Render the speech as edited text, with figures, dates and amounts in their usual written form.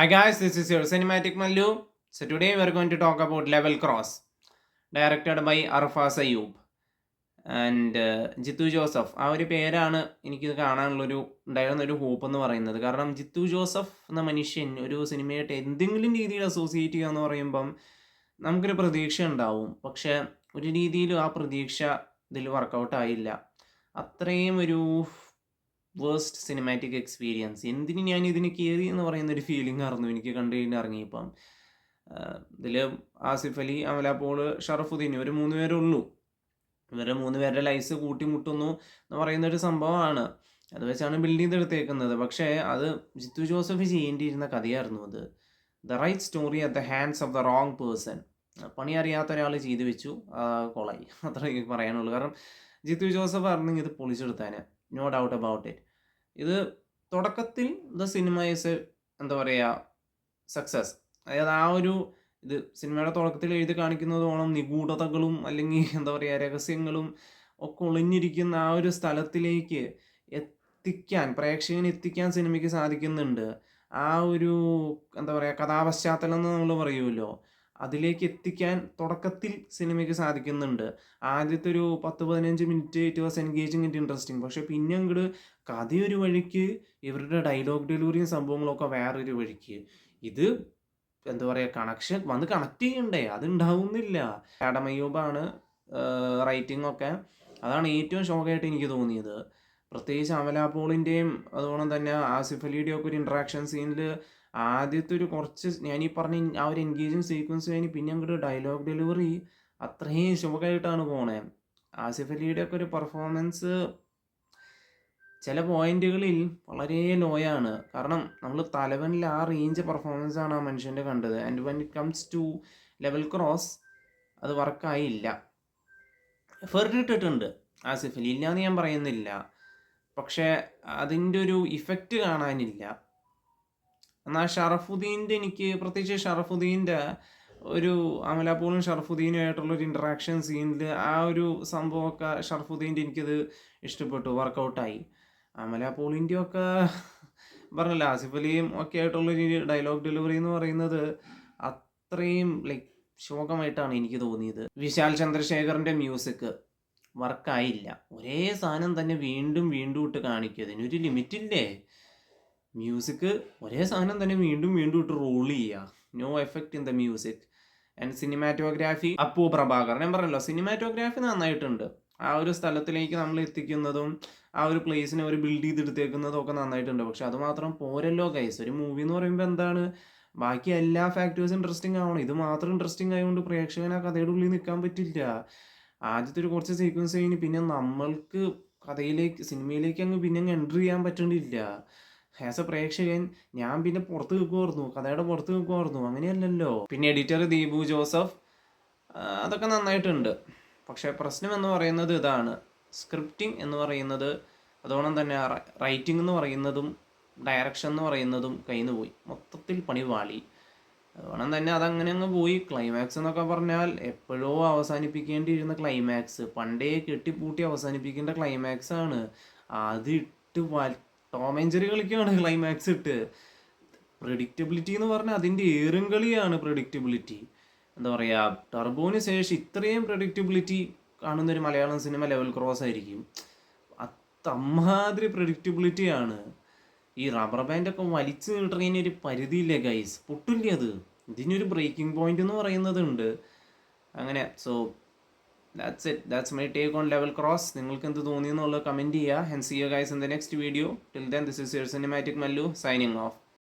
Hi guys, this is your cinematic Mallu. So today we are going to talk about Level Cross, directed by Arfaz Ayoub and Jeethu Joseph. ആ ഒരു പേരാണ് എനിക്കിത് കാണാനുള്ളൊരു ഉണ്ടായിരുന്നൊരു hope എന്ന് പറയുന്നത്. കാരണം Jithu Joseph എന്ന മനുഷ്യൻ ഒരു സിനിമയായിട്ട് എന്തെങ്കിലും രീതിയിൽ അസോസിയേറ്റ് ചെയ്യുക എന്ന് പറയുമ്പം നമുക്കൊരു പ്രതീക്ഷ ഉണ്ടാവും. പക്ഷേ ഒരു രീതിയിലും ആ പ്രതീക്ഷ ഇതിൽ വർക്കൗട്ട് ആയില്ല. അത്രയും ഒരു വേഴ്സ്റ്റ് സിനിമാറ്റിക് എക്സ്പീരിയൻസ്. എന്തിന് ഞാൻ ഇതിന് കയറി എന്ന് പറയുന്ന ഒരു ഫീലിംഗ് ആയിരുന്നു എനിക്ക് കണ്ടു കഴിഞ്ഞ് ഇറങ്ങിയപ്പം. ഇതിൽ ആസിഫ് അലി, അമല പോൾ, ഷറഫുദ്ദീൻ ഇവർ 3 പേരേ ഉള്ളൂ. ഇവരുടെ 3 പേരുടെ ലൈസ് കൂട്ടിമുട്ടുന്നു എന്ന് പറയുന്നൊരു സംഭവമാണ്. അത് വെച്ചാണ് ബിൽഡ് ചെയ്തെടുത്തേക്കുന്നത്. പക്ഷേ അത് ജിത്തു ജോസഫ് ചെയ്യേണ്ടിയിരുന്ന കഥയായിരുന്നു അത്. The right story at the hands of the wrong person. പണി അറിയാത്ത ഒരാൾ ചെയ്തു വെച്ചു, കൊളായി. അത്ര എനിക്ക് പറയാനുള്ളൂ. കാരണം ജിത്തു ജോസഫ് ആയിരുന്നെങ്കിൽ ഇത് പൊളിച്ചെടുത്താന്, നോ ഡൗട്ട് അബൌട്ട് ഇറ്റ്. ഇത് തുടക്കത്തിൽ ദ സിനിമ ഈസ് എന്താ പറയുക സക്സസ്. അതായത് ആ ഒരു ഇത് സിനിമയുടെ തുടക്കത്തിൽ എഴുതി കാണിക്കുന്നതോളം നിഗൂഢതകളും അല്ലെങ്കിൽ എന്താ പറയുക രഹസ്യങ്ങളും ഒക്കെ ഒളിഞ്ഞിരിക്കുന്ന ആ ഒരു സ്ഥലത്തിലേക്ക് പ്രേക്ഷകന് എത്തിക്കാൻ സിനിമയ്ക്ക് സാധിക്കുന്നുണ്ട്. ആ ഒരു എന്താ പറയുക കഥാപശ്ചാത്തലം എന്ന് നമ്മൾ പറയുമല്ലോ, അതിലേക്ക് എത്തിക്കാൻ തുടക്കത്തിൽ സിനിമയ്ക്ക് സാധിക്കുന്നുണ്ട്. ആദ്യത്തെ ഒരു 10-15 minute it was engaging and interesting. പക്ഷേ പിന്നെ അങ്ങോട്ട് കഥയൊരു വഴിക്ക്, ഇവരുടെ ഡയലോഗ് ഡെലിവറിയും സംഭവങ്ങളൊക്കെ വേറൊരു വഴിക്ക്. ഇത് എന്താ പറയുക കണക്ഷൻ വന്ന് കണക്ട് ചെയ്യണ്ടേ, അതുണ്ടാവുന്നില്ല. ആഡം അയ്യൂബാണ് റൈറ്റിംഗ് ഒക്കെ. അതാണ് ഏറ്റവും ഷോക്കായിട്ട് എനിക്ക് തോന്നിയത്. പ്രത്യേകിച്ച് അമല പോളിൻ്റെയും അതുപോലെ തന്നെ ആസിഫ് അലിയുടെയും ഒക്കെ ഒരു ഇൻട്രാക്ഷൻ സീനിൽ ആദ്യത്തെ ഒരു കുറച്ച് ഞാനീ പറഞ്ഞ ആ ഒരു എൻഗേജിങ് സീക്വൻസ് കഴിഞ്ഞ് പിന്നെ അങ്ങോട്ട് ഡയലോഗ് ഡെലിവറി അത്രയും ഷോക്കായിട്ടാണ് പോണേ. ആസിഫ് അലിയുടെ ഒക്കെ ഒരു പെർഫോമൻസ് ചില പോയിന്റുകളിൽ വളരെ ലോയാണ്. കാരണം നമ്മൾ തലവനിൽ ആ റേഞ്ച് പെർഫോമൻസ് ആണ് ആ മനുഷ്യൻ്റെ കണ്ടത്. And when it comes two level cross അത് വർക്കായില്ല. എഫേർട്ട് ഇട്ടിട്ടുണ്ട് ആസിഫ് അലി, ഇല്ല എന്ന് ഞാൻ പറയുന്നില്ല. പക്ഷേ അതിൻ്റെ ഒരു ഇഫക്റ്റ് കാണാനില്ല. എന്നാൽ ഷറഫുദ്ദീൻ്റെ എനിക്ക് പ്രത്യേകിച്ച് ഷറഫുദ്ദീൻ്റെ ഒരു അമല പോളും ഷറഫുദ്ദീനുമായിട്ടുള്ളൊരു ഇൻട്രാക്ഷൻ സീനിൽ ആ ഒരു സംഭവമൊക്കെ ഷറഫുദ്ദീൻ്റെ എനിക്കത് ഇഷ്ടപ്പെട്ടു, വർക്കൗട്ടായി. അമല പോളിൻ്റെ ഒക്കെ പറഞ്ഞല്ലോ ആസിഫ് അലിയും ഒക്കെ ആയിട്ടുള്ളൊരു ഡയലോഗ് ഡെലിവറി എന്ന് പറയുന്നത് അത്രയും ലൈക്ക് ശോകമായിട്ടാണ് എനിക്ക് തോന്നിയത്. വിശാൽ ചന്ദ്രശേഖറിൻ്റെ മ്യൂസിക് വർക്കായില്ല. ഒരേ സാധനം തന്നെ വീണ്ടും വീണ്ടും ഇട്ട് കാണിക്കുക, അതിനൊരു ലിമിറ്റില്ലേ? മ്യൂസിക് ഒരേ സാധനം തന്നെ വീണ്ടും വീണ്ടും ഇട്ട് റോൾ ചെയ്യുക, no effect in the music. And cinematography Appu Prabhakar, ഞാൻ പറഞ്ഞല്ലോ സിനിമാറ്റോഗ്രാഫി നന്നായിട്ടുണ്ട്. ആ ഒരു സ്ഥലത്തിലേക്ക് നമ്മൾ എത്തിക്കുന്നതും ആ ഒരു പ്ലേസിനെ അവർ ബിൽഡ് ചെയ്തെടുത്തേക്കുന്നതും ഒക്കെ നന്നായിട്ടുണ്ട്. പക്ഷെ അത് മാത്രം പോരല്ലോ ഗൈസ്. ഒരു മൂവി എന്ന് പറയുമ്പോൾ എന്താണ്, ബാക്കി എല്ലാ ഫാക്ടേഴ്സും ഇൻട്രസ്റ്റിംഗ് ആവണം. ഇത് മാത്രം ഇൻട്രസ്റ്റിംഗ് ആയതുകൊണ്ട് പ്രേക്ഷകൻ ആ കഥയുടെ ഉള്ളിൽ നിൽക്കാൻ പറ്റില്ല. ആദ്യത്തെ ഒരു കുറച്ച് സീക്വൻസ് കഴിഞ്ഞ് പിന്നെ നമ്മൾക്ക് കഥയിലേക്ക് സിനിമയിലേക്ക് അങ്ങ് പിന്നെ അങ്ങ് എൻട്രി ചെയ്യാൻ പറ്റണില്ല. ആസ് എ പ്രേക്ഷകൻ ഞാൻ പിന്നെ പുറത്ത് നിൽക്കുമായിരുന്നു, കഥയുടെ പുറത്ത് നിൽക്കുമായിരുന്നു. അങ്ങനെയല്ലല്ലോ. പിന്നെ എഡിറ്റർ ദീപു ജോസഫ്, അതൊക്കെ നന്നായിട്ടുണ്ട്. പക്ഷേ പ്രശ്നം എന്ന് പറയുന്നത് ഇതാണ്, സ്ക്രിപ്റ്റിംഗ് എന്ന് പറയുന്നത്, അതോടൊപ്പം തന്നെ റൈറ്റിംഗ് എന്ന് പറയുന്നതും ഡയറക്ഷൻ എന്ന് പറയുന്നതും കയ്യിൽ നിന്ന് പോയി. മൊത്തത്തിൽ പണി പാളി. അതുകൊണ്ട് തന്നെ അതങ്ങനെ അങ്ങ് പോയി. ക്ലൈമാക്സ് എന്നൊക്കെ പറഞ്ഞാൽ എപ്പോഴോ അവസാനിപ്പിക്കേണ്ടിയിരുന്ന ക്ലൈമാക്സ്, പണ്ടേ കെട്ടിപ്പൂട്ടി അവസാനിപ്പിക്കേണ്ട ക്ലൈമാക്സ് ആണ്. അതിട്ട് ടോം ആൻഡ് ജെറി കളിക്കുകയാണ് ക്ലൈമാക്സ് ഇട്ട്. പ്രെഡിക്റ്റബിലിറ്റി എന്ന് പറഞ്ഞാൽ അതിൻ്റെ ഏറും കളിയാണ് പ്രെഡിക്റ്റബിലിറ്റി. എന്താ പറയുക, ടർബോന് ശേഷം ഇത്രയും പ്രെഡിക്റ്റബിലിറ്റി കാണുന്നൊരു മലയാളം സിനിമ ലെവൽ ക്രോസ് ആയിരിക്കും. അത്തമ്മാതിരി പ്രെഡിക്റ്റബിലിറ്റിയാണ്. ഈ റബ്ബർ ബാൻഡൊക്കെ വലിച്ചു നീട്ടുന്നതിന് ഒരു പരിധിയില്ലേ ഗൈസ്, പൊട്ടില്ലേ അത്. ഇതിനൊരു ബ്രേക്കിംഗ് പോയിന്റ് എന്ന് പറയുന്നത് ഉണ്ട്. അങ്ങനെ so that's it. That's my take on Level Cross. നിങ്ങൾക്ക് എന്ത് തോന്നി എന്നുള്ളത് കമൻറ്റ് ചെയ്യുക. And see you guys in the next video. Till then, this is your cinematic Mallu signing off.